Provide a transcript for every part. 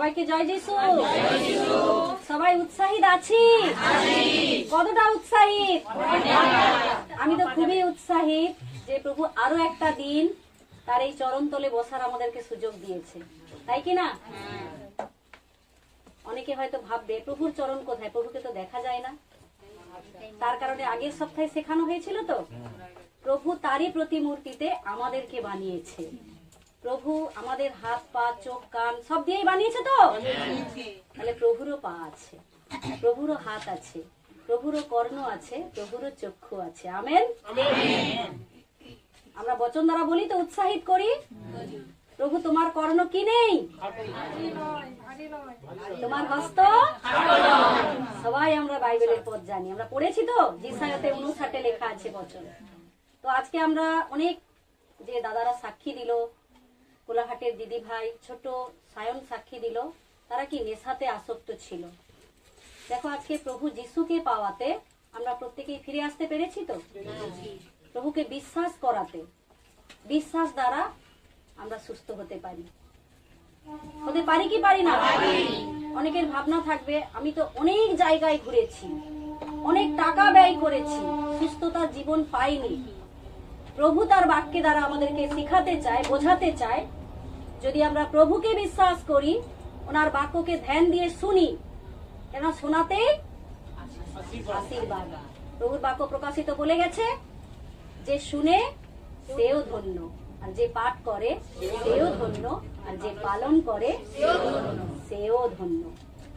সবাইকে জয় যিশু। সবাই উৎসাহিত আছি? কতটা উৎসাহিত? আমি তো খুবই উৎসাহিত যে প্রভু আরো একটা দিন তার এই চরণ তলে বসার আমাদেরকে সুযোগ দিয়েছে, তাই কি না? অনেকে হয়তো ভাববে প্রভুর চরণ কোথায়, প্রভুকে তো দেখা যায় না। তার কারণে আগের সপ্তাহে শেখানো হয়েছিল তো, প্রভু তারই প্রতিমূর্তিতে আমাদেরকে বানিয়েছে। প্রভু আমাদের হাত পা চোখ কান সব দিয়েই বানিয়েছে তো, তাহলে প্রভুরও পা আছে, প্রভুরও হাত আছে, প্রভুরও কর্ণ আছে, প্রভুরও চক্ষু আছে। আমেন। আমরা বচন দ্বারা বলি তো, উৎসাহিত করি, প্রভু তোমার কর্ণ কি নেই, তোমার হস্ত। সবাই আমরা বাইবেলের পথ জানি, আমরা পড়েছি তো, যিশায়াতে 59 লেখা আছে বচন। তো আজকে আমরা অনেক যে দাদারা সাক্ষী দিল, কোলাঘাটের দিদি ভাই ছোট সায়ন সাক্ষী দিল, তারা কি নেশাতে আসক্ত ছিল। দেখো আজকে প্রভু যিশুকে পাওয়াতে আমরা প্রত্যেকেই ফিরে আসতে পেরেছি তো, প্রভুকে বিশ্বাস করাতে, বিশ্বাস দ্বারা আমরা সুস্থ হতে পারি কি পারি না? অনেকের ভাবনা থাকবে আমি তো অনেক জায়গায় ঘুরেছি, অনেক টাকা ব্যয় করেছি, সুস্থতার জীবন পাইনি। প্রভু তার বাক্যে দ্বারা আমাদেরকে শিখাতে চায়, বোঝাতে চায়, যদি আমরা প্রভুকে বিশ্বাস করি, ওনার বাক্যকে ধ্যান দিয়ে শুনি, কেন শোনাতে আশীর্বাদ। প্রভুর বাক্য প্রকাশিত বলে গেছে, যে শুনে সেও ধন্য, আর যে পাঠ করে সেও ধন্য, আর যে পালন করে সেও ধন্য।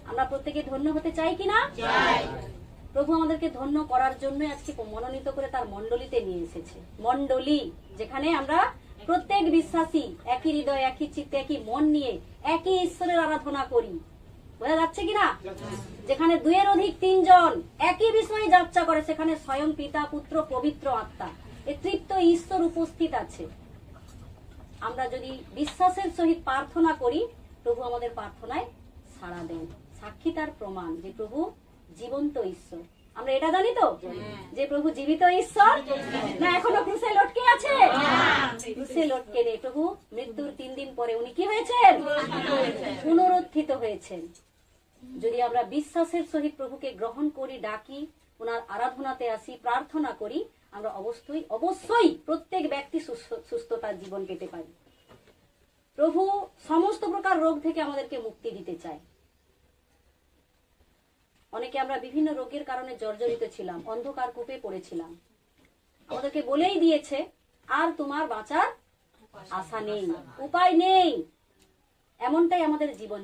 আমরা প্রত্যেকে ধন্য হতে চাই কিনা? প্রভু আমাদেরকে ধন্য করার জন্য আজকে মনোনীত করে তার মণ্ডলীতে নিয়ে এসেছে। মণ্ডলী, যেখানে আমরা প্রত্যেক বিশ্বাসী একই হৃদয়, একই চিত্তে, একই মন নিয়ে একই ঈশ্বরের আরাধনা করি। বোঝা যাচ্ছে কিনা? যেখানে 2 এর অধিক 3 জন একই বিষয়ে যাত্রা করে, সেখানে স্বয়ং পিতা, পুত্র, পবিত্র আত্মা, এই তৃপ্ত ঈশ্বর উপস্থিত আছে। আমরা যদি বিশ্বাসের সহিত প্রার্থনা করি, প্রভু আমাদের প্রার্থনায় সাড়া দেন। সাক্ষী তার প্রমাণ যে প্রভু জীবন্ত ঈশ্বর। আমরা এটা জানি তো যে প্রভু জীবিত ঈশ্বর না, এখনো ক্রুশে লটকে আছে? ক্রুশে লটকে নেই, প্রভু মৃত্যুর 3 দিন পরে উনি কি হয়েছেন? পুনরুত্থিত হয়েছেন। যদি আমরা বিশ্বাসের সহিত প্রভুকে গ্রহণ করি, ডাকি, ওনার আরাধনাতে আসি, প্রার্থনা করি, আমরা অবশ্যই প্রত্যেক ব্যক্তি সুস্থতার জীবন পেতে পারি। প্রভু সমস্ত প্রকার রোগ থেকে আমাদেরকে মুক্তি দিতে চায়। অনেকে আমরা বিভিন্ন রোগের কারণে জর্জরিত ছিলাম, অন্ধকার কূপে পড়েছিলাম, আমাদেরকে বলেই দিয়েছে আর তোমার বাঁচার আশা নেই, উপায় নেই। এমনটাই আমাদের জীবন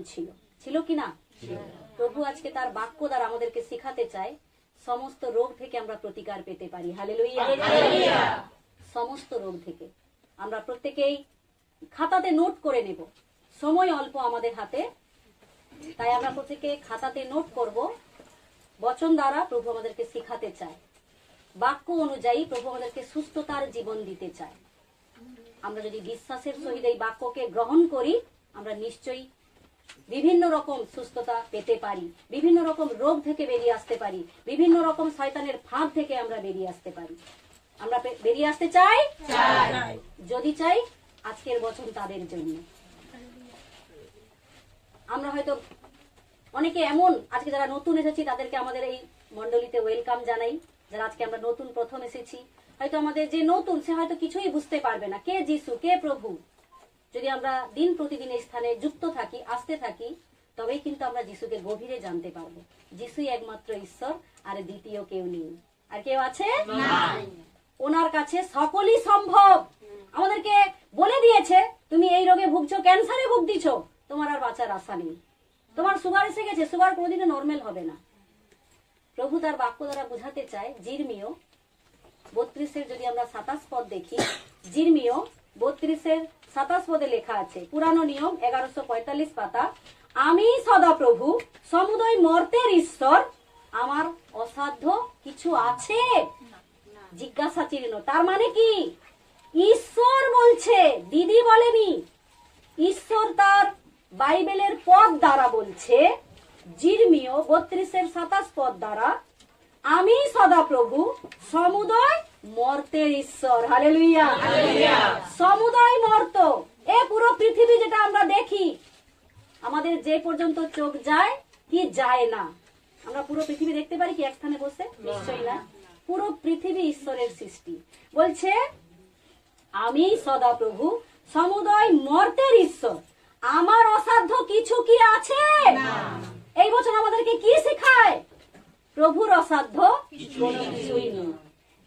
ছিল কিনা? প্রভু আজকে তার বাক্য দ্বারা আমাদেরকে শিখাতে চায় সমস্ত রোগ থেকে আমরা প্রতিকার পেতে পারি। হালেলুয়া। সমস্ত রোগ থেকে আমরা প্রত্যেকেই খাতাতে নোট করে নেব, সময় অল্প আমাদের হাতে, তাই আমরা প্রত্যেকে খাতাতে নোট করব। বচন দ্বারা প্রভু আমাদেরকে শিখাতে চায়, বাক্য অনুযায়ী প্রভু আমাদেরকে সুস্থতার জীবন দিতে চায়। আমরা যদি বিশ্বাসের সহিত এই বাক্যকে গ্রহণ করি, আমরা নিশ্চয়ই বিভিন্ন রকম সুস্থতা পেতে পারি, বিভিন্ন রকম রোগ থেকে বেরিয়ে আসতে পারি, বিভিন্ন রকম শয়তানের ফাঁদ থেকে আমরা বেরিয়ে আসতে পারি। আমরা বেরিয়ে আসতে চাই? যদি চাই, আজকের বচন তাদের জন্য। আমরা হয়তো অনেকে এমন আজকে যারা নতুন এসেছি তাদেরকে আমাদের এই মণ্ডলীতে ওয়েলকাম জানাই। যারা আজকে আমরা নতুন প্রথম এসেছি, হয়তো আমাদের যে নতুন সে হয়তো কিছুই বুঝতে পারবে না কে যিশু, কে প্রভু। যদি আমরা দিন প্রতিদিন এই স্থানে যুক্ত থাকি, আসতে থাকি, তবেই কিন্তু আমরা যিশুকে গভীরে জানতে পারবো। যিশুই একমাত্র ঈশ্বর, আর দ্বিতীয় কেউ নেই। আর কেউ আছে? ওনার কাছে সকলই সম্ভব। আমাদেরকে বলে দিয়েছে তুমি এই রোগে ভুগছো, ক্যান্সারে ভুগছ, তোমার আর বাঁচার আশা নেই। তোমার সুগার এসে গেছে, সুগার কোনোদিনও নর্মাল হবে না। প্রভু তার বাক্য দ্বারা বোঝাতে চায়। জিরমিয় 32 যদি আমরা 27 পদ দেখি, জিরমিয় 32 27 পদে লেখা আছে, পুরানো নিয়ম 1145 পাতা, আমি সদা প্রভু সমুদয় মর্তের ঈশ্বর, আমার অসাধ্য কিছু আছে? জিজ্ঞাসা চিহ্ন। তার মানে কি? ঈশ্বর বলছে, দিদি বলেনি। ঈশ্বর তার বাইবেলের পদ দ্বারা বলছে, জিরমিয় 32 27 পদ দ্বারা, আমি সদা প্রভু সমুদয় মর্তের ঈশ্বর। হালেলুয়া। সমুদয় মর্ত, এ পুরো পৃথিবী যেটা আমরা দেখি, আমাদের যে পর্যন্ত চোখ যায় কি যায় না, আমরা পুরো পৃথিবী দেখতে পারি কি এক স্থানে বসে? নিশ্চয়ই না। পুরো পৃথিবী ঈশ্বরের সৃষ্টি। বলছে আমি সদা প্রভু সমুদয় মর্তের ঈশ্বর, আমার অসাধ্য কিছু কি আছে? এই বছর আমাদেরকে কি শেখায়? প্রভুর অসাধ্য কোনো কিছুই নেই।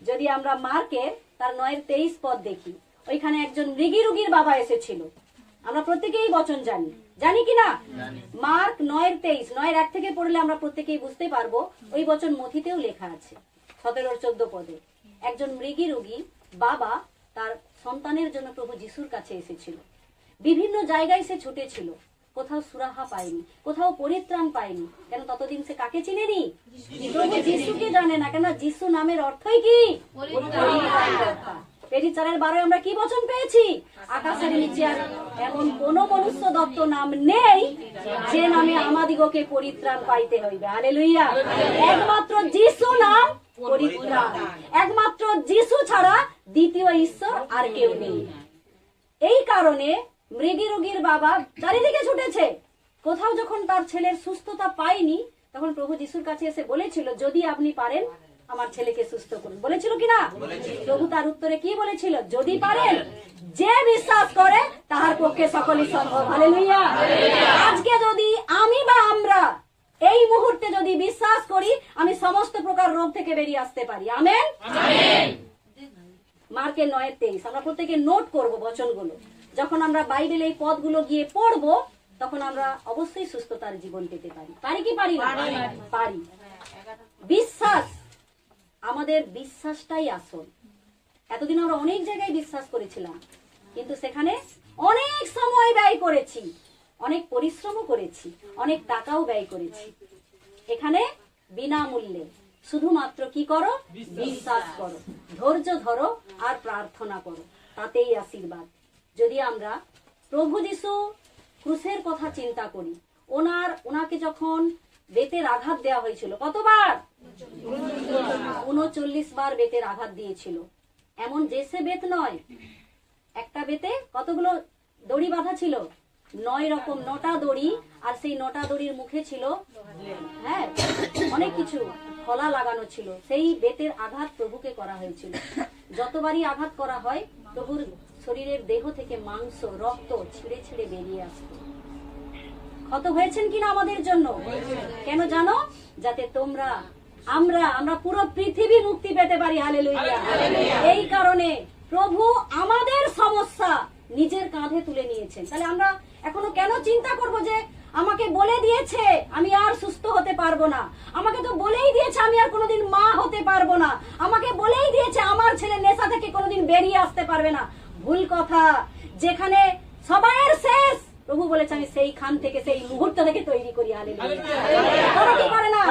যদি আমরা মার্কের তার 9:23 পদ দেখি, ওইখানে একজন মৃগী রোগীর বাবা এসেছিল। আমরা প্রত্যেকেই বচন জানি, জানি কি না? মার্ক 9:23, 9:1 থেকে পড়লে আমরা প্রত্যেকেই বুঝতে পারবো। ওই বচন মথিতেও লেখা আছে 17-14 পদে। একজন মৃগী রোগী বাবা তার সন্তানের জন্য প্রভু যিশুর কাছে এসেছিল। বিভিন্ন জায়গায় সে ছুটেছিল, কোথাও সুরাহা পায়নি, কোথাও পরিত্রাণ পায়নি। কেন? ততদিন সে কাকে চিনেনি? প্রভু যিশুকে জানে না। কেন? যিশু নামের অর্থই কি? পরিত্রাণকর্তা। পেজি 4:12 আমরা কি বচন পেয়েছি? আকাশের নিচে আর এমন কোন মনুষ্য দত্ত নাম নেই যে নামে আমাদিগকে পরিত্রাণ পাইতে হইবে। হালেলুয়া। একমাত্র যিশু নাম পরিত্রাণ। একমাত্র যিশু ছাড়া দ্বিতীয় ঈশ্বর আর কেউ নেই। এই কারণে মৃগী রোগীর বাবা চারিদিকে ছুটেছে। কোথাও যখন তার ছেলের সুস্থতা পায়নি, তখন প্রভু যিশুর কাছে এসে বলেছিল, যদি আপনি পারেন আমার ছেলেকে সুস্থ করুন। বলেছিল কিনা? প্রভু তার উত্তরে কি বলেছিল? যদি পারেন, যে বিশ্বাস করে তাহার পক্ষে সকলই সম্ভব। হালেলুয়া। আজকে যদি আমি বা আমরা এই মুহূর্তে যদি বিশ্বাস করি, আমি সমস্ত প্রকার রোগ থেকে বেরিয়ে আসতে পারি। আমেন। মার্কের 9:23 আমরা প্রত্যেকে নোট করব বচনগুলো। যখন আমরা বাইবেলে এই পদগুলো গিয়ে পড়বো, তখন আমরা অবশ্যই সুস্থতার জীবন পেতে পারি। পারি কি পারি না? পারি। বিশ্বাস, আমাদের বিশ্বাসটাই আসল। এতদিন আমরা অনেক জায়গায় বিশ্বাস করেছিলাম, কিন্তু সেখানে অনেক সময় ব্যয় করেছি, অনেক পরিশ্রমও করেছি, অনেক টাকাও ব্যয় করেছি। এখানে বিনামূল্যে শুধুমাত্র কি করো? বিশ্বাস করো, ধৈর্য ধরো আর প্রার্থনা করো, তাতেই আশীর্বাদ। যদি আমরা প্রভু যিশু ক্রুশের কথা চিন্তা করি, ওনাকে যখন বেতের আঘাত দেওয়া হয়েছিল, কতবার? 39 বার বেতের আঘাত দিয়েছিল। এমন যে সে বেত নয়, একটা বেতে কতগুলো দড়ি বাঁধা ছিল? 9 রকম 9টা দড়ি। আর সেই 9টা দড়ির মুখে ছিল হ্যাঁ অনেক কিছু ফলা লাগানো ছিল। সেই বেতের আঘাত প্রভুকে করা হয়েছিল। যতবারই আঘাত করা হয়, প্রভুর শরীরের দেহ থেকে মাংস, রক্ত ছিঁড়ে ছিঁড়ে বেরিয়ে আসতো। ক্ষত হয়েছেন কিনা আমাদের জন্য? কেন জানো? যাতে আমরা পুরো পৃথিবী মুক্তি পেতে পারি। হালেলুয়া। এই কারণে প্রভু আমাদের সমস্যা নিজের কাঁধে তুলে নিয়েছেন। তাহলে আমরা এখনো কেন চিন্তা করব যে আমাকে বলে দিয়েছে আমি আর সুস্থ হতে পারবো না, আমাকে তো বলেই দিয়েছে আমি আর কোনোদিন মা হতে পারবো না, আমাকে বলেই দিয়েছে আমার ছেলে নেশা থেকে কোনোদিন বেরিয়ে আসতে পারবে না। ভুল কথা। যেখানে সবাইয়ের শেষ, প্রভু বলেছে আমি সেইখান থেকে, সেই মুহূর্ত থেকে তৈরি করি। হালেলুয়া। কি করে না?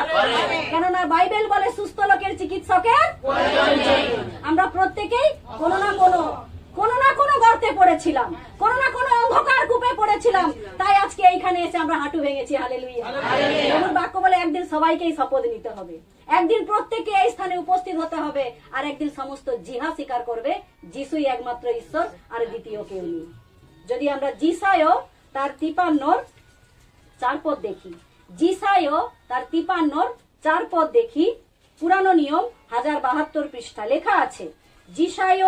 কেননা বাইবেল বলে সুস্থ লোকের চিকিৎসকের। আমরা প্রত্যেকেই কোনো না কোনো গর্তে পড়েছিলাম, কোনো না কোনো অন্ধকার কূপে পড়েছিলাম। তাই আজকে এইখানে এসে আমরা হাঁটু ভেঙেছি। হালেলুয়া। প্রভুর বাক্য বলে একদিন সবাইকেই শপথ নিতে হবে, একদিন প্রত্যেককে এই স্থানে উপস্থিত হতে হবে, আর একদিন সমস্ত জিহ্বা স্বীকার করবে যিশুই একমাত্র ঈশ্বর, আর দ্বিতীয় কেউ নেই। যদি আমরা যিশায় তার 53-4 পদ দেখি, যিশায় তার 53-4 পদ দেখি, পুরানো নিয়ম 1072 পৃষ্ঠা লেখা আছে। যিশায়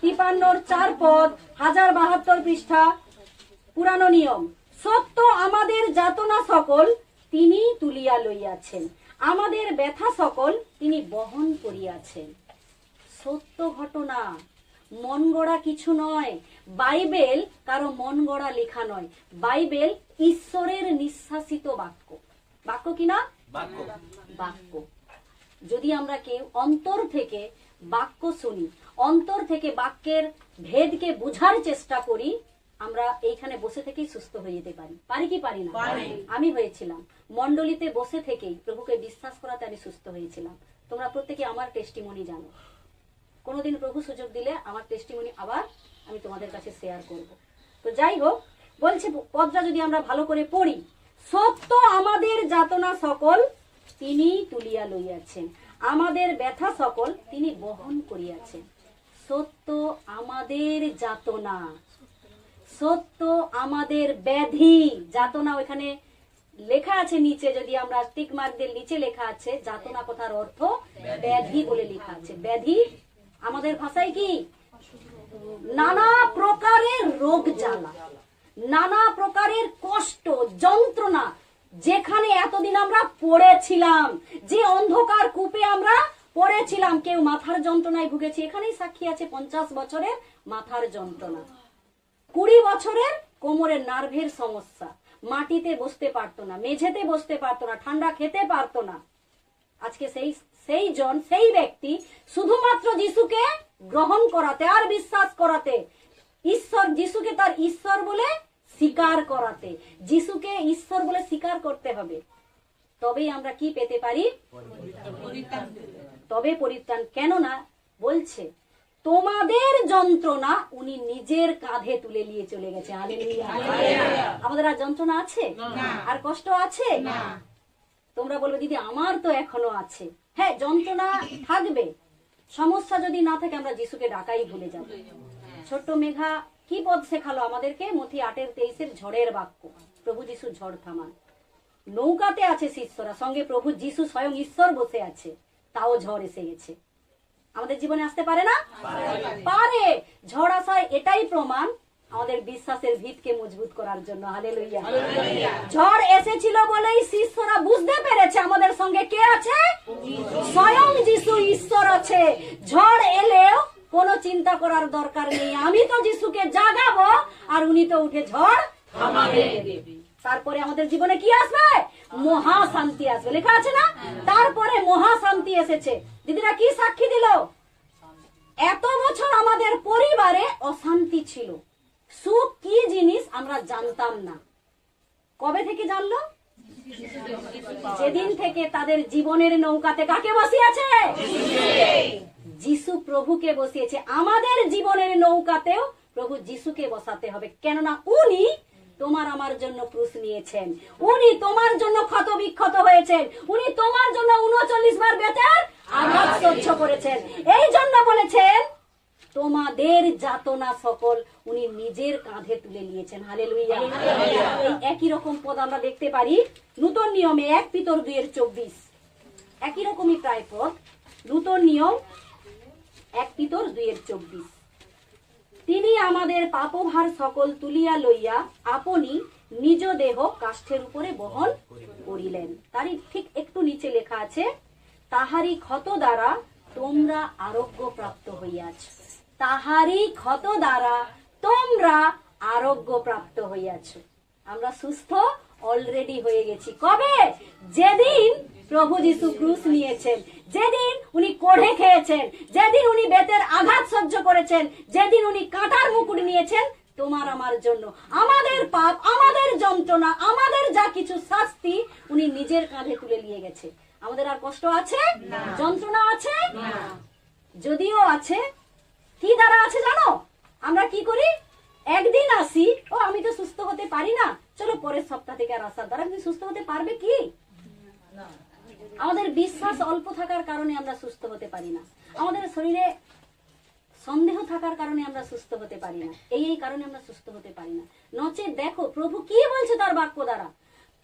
53-4 পদ, 1072 পৃষ্ঠা, পুরানো নিয়ম। সত্য আমাদের যাতনা সকল তিনি তুলিয়া লইয়াছেন, আমাদের ব্যথা সকল তিনি বহন করিয়াছেন। সত্য ঘটনা, মন গড়া কিছু নয়। বাইবেল কারো মন গড়া লেখা নয়। বাইবেল ঈশ্বরের নিঃশ্বাসিত বাক্য। বাক্য কিনা? বাক্য। যদি আমরা কেউ অন্তর থেকে বাক্য শুনি, অন্তর থেকে বাক্যের ভেদকে বুঝার চেষ্টা করি, আমরা এইখানে বসে থেকেই সুস্থ হয়ে যেতে পারি। পারি কি পারি না? আমি হয়েছিলাম মণ্ডলীতে বসে থেকেই প্রভুকে বিশ্বাস করাতে আমি সুস্থ হয়েছিলাম। তোমরা প্রত্যেকে আমার টেস্টিমনি জানো। কোনোদিন প্রভু সুযোগ দিলে আমার টেস্টিমনি আবার আমি তোমাদের কাছে শেয়ার করব। তো যাই হোক, বলছে পদটা যদি আমরা ভালো করে পড়ি, সত্য আমাদের যাতনা সকল তিনি তুলিয়া লইয়াছেন, আমাদের ব্যথা সকল তিনি বহন করিয়াছেন। সত্য আমাদের যাতনা, সত্য আমাদের ব্যাধি যাতনা। ওখানে লেখা আছে নিচে, যদি আমরা টিক মার্ক দিয়ে নিচে লেখা আছে যাতনা কথার অর্থ ব্যাধি বলে লেখা আছে। ব্যাধি আমাদের ভাষায় কি? নানা প্রকারের রোগ জ্বালা, নানা প্রকারের কষ্ট যন্ত্রণা, যেখানে এতদিন আমরা পড়েছিলাম, যে অন্ধকার কূপে আমরা পড়েছিলাম। কেউ মাথার যন্ত্রণায় ভুগেছে, এখানেই সাক্ষী আছে 50 বছরের মাথার যন্ত্রণা, 20 বছরের কোমরের নার্ভের সমস্যা, মাটিতে বসতে পারতো না, মেঝেতে বসতে পারতো না, ঠান্ডা খেতে পারতো না। আজকে সেই ব্যক্তি শুধুমাত্র যিশুকে গ্রহণ করাতে আর বিশ্বাস করাতে, যিশুকে তার ঈশ্বর বলে স্বীকার করাতে, যিশুকে ঈশ্বর বলে স্বীকার করতে হবে, তবেই আমরা কি পেতে পারি? তবে পরিত্রাণ। কেননা বলছে তোমাদের যন্ত্রণা উনি নিজের কাঁধে তুলে নিয়ে চলে গেছে। হালেলুয়া। আমাদের আর যন্ত্রণা আছে? আর কষ্ট আছে? তোমরা বলবে দিদি আমার তো এখনো আছে। হ্যাঁ, যন্ত্রণা থাকবে, সমস্যা যদি না থাকে আমরা যিশুকে ডাকাই ভুলে যাব। ছোট্ট মেঘা কি পদ শেখালো আমাদেরকে? মথি 8:23 ঝড়ের বাক্য। প্রভু যিশু ঝড় থামান। নৌকাতে আছে শিষ্যরা, সঙ্গে প্রভু যিশু স্বয়ং ঈশ্বর বসে আছে, তাও ঝড় এসে গেছে। আমাদের জীবনে আসতে পারে না? পারে। ঝড় আসায় এটাই প্রমাণ আমাদের বিশ্বাসের ভিতকে মজবুত করার জন্য। হালেলুয়া। ঝড় এসেছিল বলেই শিষ্যরা বুঝতে পেরেছে আমাদের সঙ্গে কে আছে? স্বয়ং যিশু ঈশ্বর আছে। ঝড় এলেও কোনো চিন্তা করার দরকার নেই, আমি তো যিশুকে জাগাবো আর উনি তো উঠে ঝড় থামাবে। তারপরে আমাদের জীবনে কি আসবে? মহা শান্তি আসবে। লেখা আছে না? তারপরে মহা শান্তি এসেছে। দিদিরা কি সাক্ষী দিল? এত বছর আমাদের পরিবারে অশান্তি ছিল, সুখ কি জিনিস আমরা জানতাম না। কবে থেকে জানলো? যেদিন থেকে তাদের জীবনের নৌকাতে কাকে বসিয়েছে? যিশু প্রভুকে বসিয়েছে। আমাদের জীবনের নৌকাতেও প্রভু যিশুকে বসাতে হবে, কেননা উনি তোমার আমার জন্য ক্রুশ নিয়েছেন, উনি তোমার জন্য ক্ষত বিক্ষত হয়েছেন, উনি তোমার জন্য 39 বার বেতের আঘাত সহ্য করেছেন। এই জন্য বলেছেন তোমাদের যাতনা সকল উনি নিজের কাঁধে তুলে নিয়েছেন। হালেলুয়া। এই একই রকম পদ আমরা দেখতে পারি নূতন নিয়মে 1 পিতর 2:24। একই রকমই প্রায় পদ, নূতন নিয়ম 1 পিতর 2:24। তিনি আমাদের পাপভার সকল তুলিয়া লইয়া আপনি নিজ দেহ কাষ্ঠের উপরে বহন করিলেন। তারই ঠিক একটু নিচে লেখা আছে তাহারি ক্ষত দ্বারা তোমরা আরোগ্য প্রাপ্ত হইয়াছ। তাহারি ক্ষত দ্বারা তোমরা আরোগ্য প্রাপ্ত হইয়াছ। আমরা সুস্থ অলরেডি হয়ে গেছি। কবে? যেদিন প্রভু যিশু ক্রুশ নিয়েছেন, যেদিন উনি কোড়ে খেয়েছেন, যেদিন উনি বেতের আঘাত সহ্য করেছেন, যেদিন উনি কাঁটার মুকুট নিয়েছেন তোমার আমার জন্য। আমাদের পাপ, আমাদের যন্ত্রণা, আমাদের যা কিছু শাস্তি উনি নিজের কাঁধে তুলে নিয়ে গেছে। আমাদের আর কষ্ট আছে? যন্ত্রণা আছে? যদিও আছে, কি দ্বারা আছে জানো? আমরা কি করি? একদিন আসি, ও আমি তো সুস্থ হতে পারি না, চলো পরের সপ্তাহ থেকে আর আসার দ্বারা তুমি সুস্থ হতে পারবে কি? আমাদের বিশ্বাস অল্প থাকার কারণে আমরা সুস্থ হতে পারি না, আমাদের শরীরে সন্দেহ থাকার কারণে আমরা সুস্থ হতে পারি না, এই কারণে আমরা সুস্থ হতে পারি না। নচেত দেখো প্রভু কি বলছে তার বাক্য দ্বারা,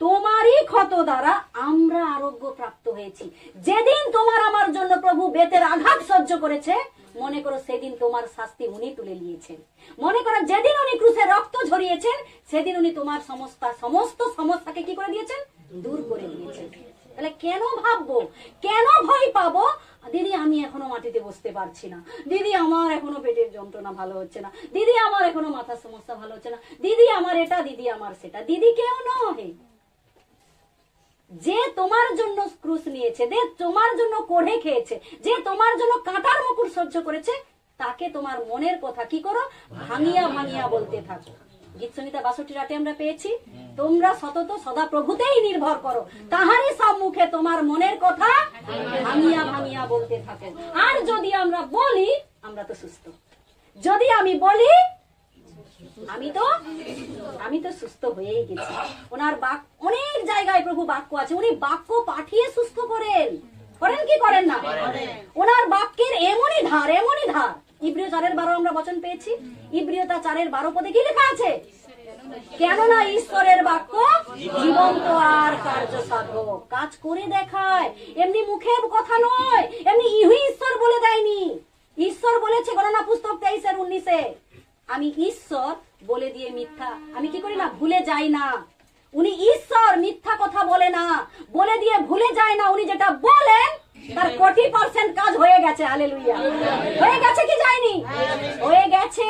তোমারই ক্ষত দ্বারা আমরা আরোগ্য প্রাপ্ত হয়েছি। যেদিন তোমার আমার জন্য প্রভু বেতের আঘাত সহ্য করেছে, মনে করো সেদিন তোমার শাস্তি উনি তুলে নিয়েছেন। মনে করো যেদিন উনি ক্রুশে রক্ত ঝরিয়েছেন, সেদিন উনি তোমার সমস্ত সমস্যাকে কি করে দিয়েছেন? দূর করে দিয়েছেন। তাহলে কেন ভাববো, কেন ভয় পাবো? দিদি আমি এখনো মাটিতে বসতে পারছি না, দিদি আমার এখনো পেটের যন্ত্রণা ভালো হচ্ছে না, দিদি আমার এখনো মাথার সমস্যা ভালো হচ্ছে না, দিদি আমার এটা, দিদি আমার সেটা। দিদি কেউ নয়, যে তোমার জন্য ক্রুশ নিয়েছে, যে তোমার জন্য কোড়ে খেয়েছে, যে তোমার জন্য কাঁটার মুকুট সহ্য করেছে, তাকে তোমার মনের কথা কি করো? ভাঙিয়া ভাঙিয়া বলতে থাকো। গীত সংহিতা 62 আমরা পেয়েছি, তোমরা সতত সদা প্রভুতেই নির্ভর করো, তাহারই সম্মুখে তোমার মনের কথা ভাঙিয়া ভাঙিয়া বলতে থাকো। আর যদি আমরা বলি আমরা তো সুস্থ, যদি আমি বলি আমি তো সুস্থ হয়েই গেছি। ওনার অনেক জায়গায় প্রভু বাক্য আছে, উনি বাক্য পাঠিয়ে সুস্থ করেন কি করেন না? ওনার বাক্যের এমনই ধার ইব্রিয় 4:12 আমরা বচন পেয়েছি। ইব্রিয়তা 4:12 পদে কি লেখা আছে? কেননা ঈশ্বরের বাক্য জীবন্ত আর কার্যসাধক, কাজ করে দেখায়, এমনি মুখের কথা নয়, এমনি ইহুই ঈশ্বর বলে দেয়নি। ঈশ্বর বলেছে গণনা পুস্তক 23:19, আমি ঈশ্বর বলে দিয়ে মিথ্যা আমি কি করি না, ভুলে যাই না। উনি ঈশ্বর, মিথ্যা কথা বলে না, বলে দিয়ে ভুলে যায় না। উনি যেটা বলেন তার 40% কাজ হয়ে গেছে। হালেলুয়া, হয়ে গেছে কি যায়নি? হয়ে গেছে।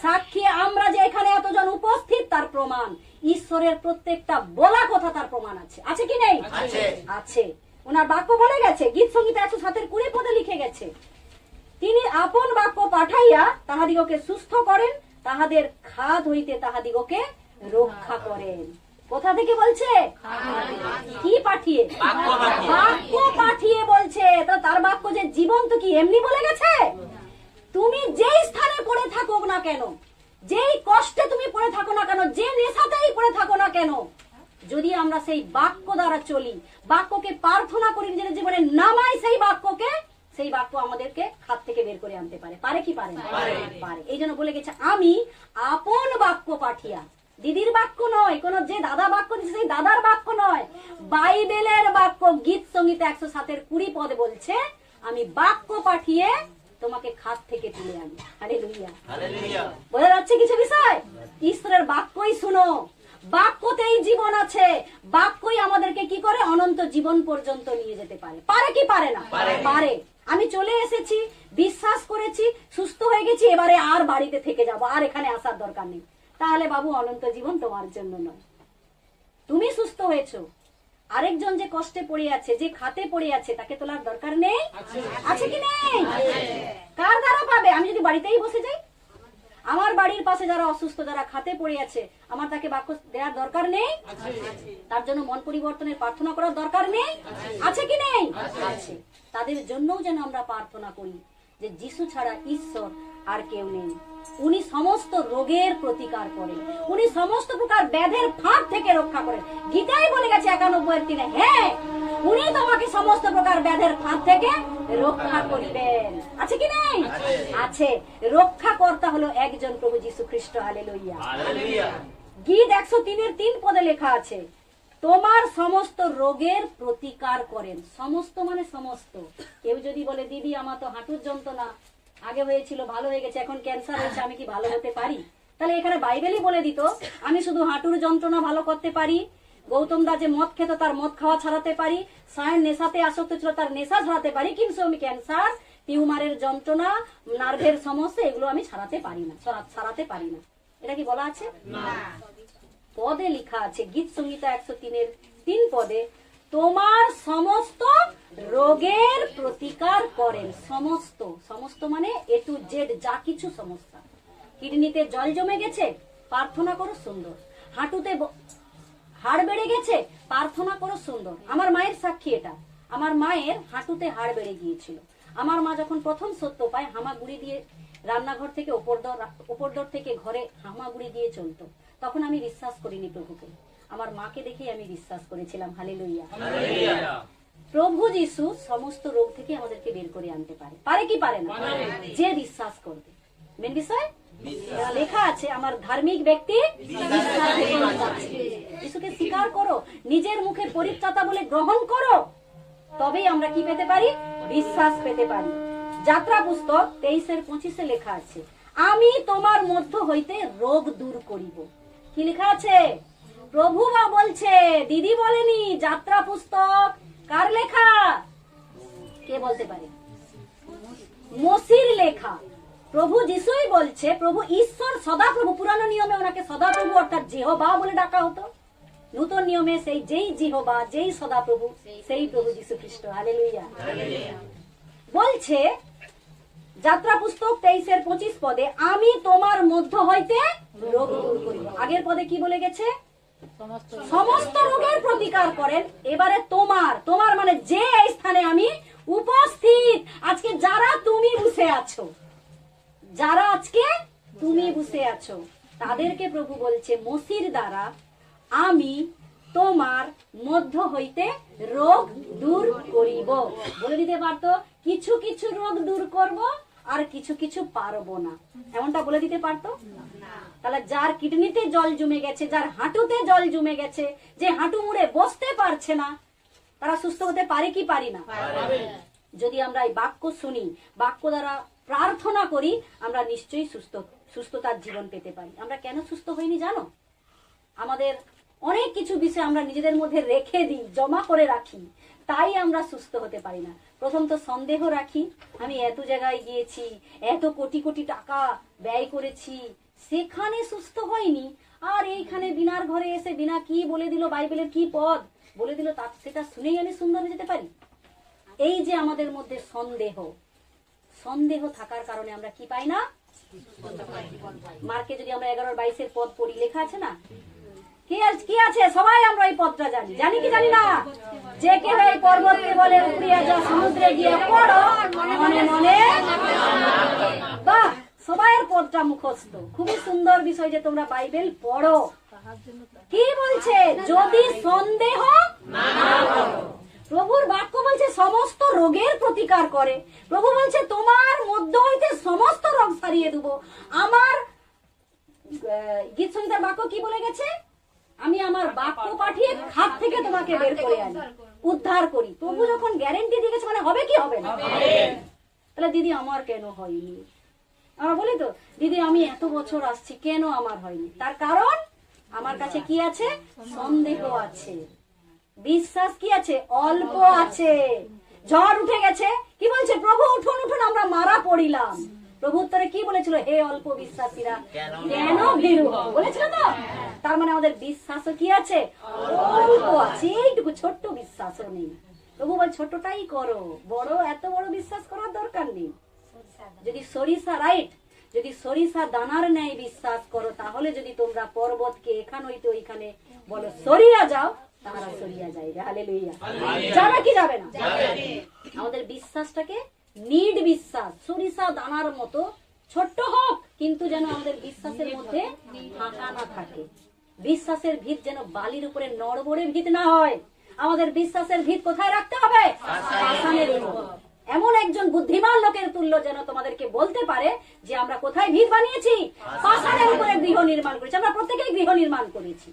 সাক্ষী আমরা যে এখানে এতজন উপস্থিত তার প্রমাণ, ঈশ্বরের প্রত্যেকটা বলা কথা তার প্রমাণ আছে। আছে কি নেই? আছে। ওনার বাক্য বলে গেছে, গীত সংহিতা 107:20 পদে লিখে গেছে, তিনি আপন বাক্য পাঠাইয়া তাহাদিগকে সুস্থ করেন, তাহাদের খাদ হইতে তাহাদিগকে রক্ষা করেন। কোথা থেকে বলছে? কি পাঠিয়ে? বাক্য পাঠিয়ে বলছে। তার বাক্য যে জীবন্ত, কি এমনি বলে গেছে? তুমি যেই স্থানে পড়ে থাকো না কেন, যেই কষ্টে তুমি পড়ে থাকো না কেন, যে নেশাতেই পড়ে থাকো না কেন, যদি আমরা সেই বাক্য দ্বারা চলি, বাক্যকে প্রার্থনা করি, নিজের জীবনে নামাই সেই বাক্যকে, সেই বাক্য আমাদেরকে হাত থেকে বের করে আনতে পারে। পারে কি পারে না? পারে। এই জন্য বলে গেছে আমি আপন বাক্য পাঠিয়া, দিদির বাক্য নয়, কোন যে দাদা বাক্য দিচ্ছে সেই দাদার বাক্য নয়, বাইবেলের বাক্য। গীত সংহিতা 107:20 পদে বলছে আমি বাক্য পাঠিয়ে তোমাকে খাদ থেকে তুলে আনি। হালেলুয়া, বোঝা যাচ্ছে কিছু বিষয়? ঈশ্বরের বাক্যই শুনো, বাক্যতেই জীবন আছে, বাক্যই আমাদেরকে কি করে অনন্ত জীবন পর্যন্ত নিয়ে যেতে পারে। পারে কি পারে না? পারে। আমি চলে এসেছি, বিশ্বাস করেছি, সুস্থ হয়ে গেছি, এবারে আর বাড়িতে থেকে যাব, আর এখানে আসার দরকার নেই। তাহলে বাবু অনন্ত জীবন তোমার জন্য নয়। তুমি সুস্থ হয়েছো, আরেকজন যে কষ্টে পড়ে আছে, যে খাতে পড়ে আছে, তাকে তোলার দরকার নেই? আছে কি নেই? কার দ্বারা পাবে? আমি যদি বাড়িতেই বসে যাই, আমার বাড়ির পাশে যারা অসুস্থ, যারা খাতে পড়ে আছে, আমার তাকে বাক্য দেওয়ার দরকার নেই? তার জন্য মন পরিবর্তনের প্রার্থনা করার দরকার নেই? আছে কি নেই? আছে। তাদের জন্যও যেন আমরা প্রার্থনা করি যে যিশু ছাড়া ঈশ্বর আর কেউ নেই। উনি সমস্ত রোগের প্রতিকার করেন, উনি সমস্ত প্রকার ব্যাধের ফাঁদ থেকে রক্ষা করেন। গীতাই বলে গেছে 91:3, হ্যাঁ উনি তোমাকে সমস্ত প্রকার ব্যাধের ফাঁদ থেকে রক্ষা করিবেন। আছে কি নেই? আছে। রক্ষাকর্তা হলো একজন, প্রভু যীশু খ্রিস্ট। হালেলুয়া। গীত 103:3 পদে লেখা আছে তোমার সমস্ত রোগের প্রতিকার করেন। সমস্ত মানে সমস্ত। কেউ যদি বলে দিদি আমার তো হাঁটুর যন্ত্রণা, আগে হয়েছিল ভালো হয়ে গেছে, এখন ক্যান্সার হয়েছে, আমি কি ভালো হতে পারি? তাহলে এখানে বাইবেলই বলে দিত আমি শুধু হাঁটুর যন্ত্রণা ভালো করতে পারি, গৌতম দা যে মদ খেত তার মদ খাওয়া ছাড়াতে পারি, সায়ন নেশাতে আসক্ত ছিল তার নেশা ছাড়াতে পারি, কিন্তু আমি ক্যান্সার, টিউমারের যন্ত্রণা, নার্ভের সমস্যা এগুলো আমি ছাড়াতে পারি না, ছাড়াতে পারি না। এটা কি বলা আছে? পদে লেখা আছে গীত সংহিতা 103:3 পদে তোমার সমস্ত রোগের প্রতিকার করেন। সমস্ত, সমস্ত মানে A to Z, যা কিছু সমস্যা। কিডনিতে জল জমে গেছে, প্রার্থনা করো সুন্দর। হাঁটুতে হাড় বেড়ে গেছে, প্রার্থনা করো সুন্দর। আমার মায়ের সাক্ষী এটা। আমার মায়ের হাঁটুতে হাড় বেড়ে গিয়েছিল। আমার মা যখন প্রথম সত্য পায়, হামাগুড়ি দিয়ে রান্নাঘর থেকে উপর দর থেকে ঘরে হামাগুড়ি দিয়ে চলতো। তখন আমি বিশ্বাস করিনি প্রভুকে, আমার মাকে দেখেই আমি বিশ্বাস করেছিলাম। হালেলুয়া। প্রভু যীশু সমস্ত রোগ থেকে আমাদেরকে বের করে আনতে পারে। পারে কি পারে না? যে বিশ্বাস করবে। মেন বিষয় লেখা আছে আমার ধার্মিক ব্যক্তি যিশুকে স্বীকার করো, নিজের মুখে পরিত্রাতা বলে গ্রহণ করো, তবেই আমরা কি পেতে পারি? বিশ্বাস পেতে পারি। যাত্রা পুস্তক 23:25 লেখা আছে আমি তোমার মধ্য হইতে রোগ দূর করিব। কি লেখা আছে? প্রভু বা বলছে, দিদি বলেনি। যাত্রা পুস্তক কার লেখা? কে বলতে পারে? মসির লেখা। প্রভু যিশুই বলছে, প্রভু ঈশ্বর সদাপ্রভু। পুরানো নিয়মে ওনাকে সদাপ্রভু অর্থাৎ যেহোবা বলে ডাকা হতো। নতুন নিয়মে সেই যেই যেহোবা, যেই সদাপ্রভু, সেই প্রভু যীশু খ্রিস্ট। হালেলুয়া। বলছে যাত্রা পুস্তক 23:25 পদে আমি তোমার মধ্য হইতে রোগ দূর করিব। আগের পদে কি বলে গেছে? সমস্ত রোগের প্রতিকার করেন। এবারে তোমার, তোমার মানে যে স্থানে আমি উপস্থিত, আজকে যারা তুমি বসে আছো, যারা আজকে তুমি বসে আছো, তাদেরকে প্রভু বলছে মসির দ্বারা আমি তোমার মধ্য হইতে রোগ দূর করিব। বলে দিতে পারতো কিছু কিছু রোগ দূর করব, আর কিছু কিছু পারবো না, এমনটা বলে দিতে পারতো? তাহলে যার কিডনিতে জল জমে গেছে, যার হাঁটুতে জল জমে গেছে, যে হাঁটু মুড়ে বসতে পারছে না, তারা সুস্থ হতে পারে কি পারি না? যদি আমরা এই বাক্য শুনি, বাক্য দ্বারা প্রার্থনা করি, আমরা নিশ্চয়ই সুস্থতার জীবন পেতে পারি। আমরা কেন সুস্থ হইনি জানো? আমাদের অনেক কিছু বিষয় আমরা নিজেদের মধ্যে রেখে দিই, জমা করে রাখি, তাই আমরা সুস্থ হতে পারি না। প্রথম তো সন্দেহ রাখি, আমি এত জায়গায় গিয়েছি, এত কোটি কোটি টাকা ব্যয় করেছি, সেখানে সুস্থ হয়নি, আর এইখানে বিনার ঘরে এসে বিনা কি বলে দিল, বাইবেলের কি পদ বলে দিল, সেটা শুনেই আমি সুন্দর হয়ে যেতে পারি। এই যে আমাদের মধ্যে সন্দেহ থাকার কারণে আমরা কি পাই না? মার্কে যদি আমরা 11-22 পদ পড়ি, লেখা আছে না, কি আছে? সবাই আমরা এই পদটা জানি কি জানি না? যে কেউ এই পর্বতকে বলে উপড়িয়া যা, সমুদ্রে গিয়ে পড়ো, মনে মনে। বাহ, সবাইয়ের পদটা মুখস্থ। খুবই সুন্দর বিষয় যে তোমরা বাইবেল পড়ো। কি বলছে? যদি সন্দেহ না করো। প্রভুর বাক্য বলছে সমস্ত রোগের প্রতিকার করে। প্রভু বলছে তোমার মধ্য হইতে সমস্ত রোগ সারিয়ে দেবো। আমার গীত সংহিতার বাক্য কি বলে গেছে? আমি আমার বাক্য পাঠিয়ে খাত থেকে তোমাকে বের করে আনি, উদ্ধার করি। প্রভু যখন গ্যারেন্টি দিয়ে গেছে, মানে হবে কি হবে না? তাহলে দিদি আমার কেন হয়নি? আমরা বলি তো, দিদি আমি এত বছর আসছি, কেন আমার হয়নি? তার কারণ আমার কাছে কি আছে? সন্দেহ আছে। বিশ্বাস কি আছে? অল্প আছে। ঝড় উঠে গেছে, কি বলছে? প্রভু উঠুন উঠুন, আমরা মারা পড়িলাম। প্রভু উত্তরে কি বলেছিল? হে অল্প বিশ্বাসীরা, কেন ভীরু হও, বলেছিল তো? তার মানে আমাদের বিশ্বাসও কি আছে? অল্প আছে। এইটুকু ছোট্ট বিশ্বাসও নেই। প্রভু বল ছোটটাই করো, এত বড় বিশ্বাস করার দরকার নেই। যদি সরিষা দানার ন্যায় বিশ্বাস করো, তাহলে যদি তোমরা পর্বতকে এখান হইতে ওইখানে বলো সরিয়া যাও, তারা সরিয়া যাইবে। হালেলুয়া। যাবে কি যাবে না? আমাদের বিশ্বাসটাকে নিড বিশ্বাস, সরিষা দানার মতো ছোট্ট হোক, কিন্তু যেন আমাদের বিশ্বাসের মধ্যে ফাঁকা না থাকে। বিশ্বাসের ভিত যেন বালির উপরে নড়বড়ে ভিত না হয়। আমাদের বিশ্বাসের ভিত কোথায় রাখতে হবে? পাষাণের উপর। এমন একজন বুদ্ধিমান লোকের তুল্য যেন তোমাদেরকে বলতে পারে যে আমরা কোথায় ভিত বানিয়েছি? পাষাণের উপরে গৃহ নির্মাণ করেছি। আমরা প্রত্যেকেই গৃহ নির্মাণ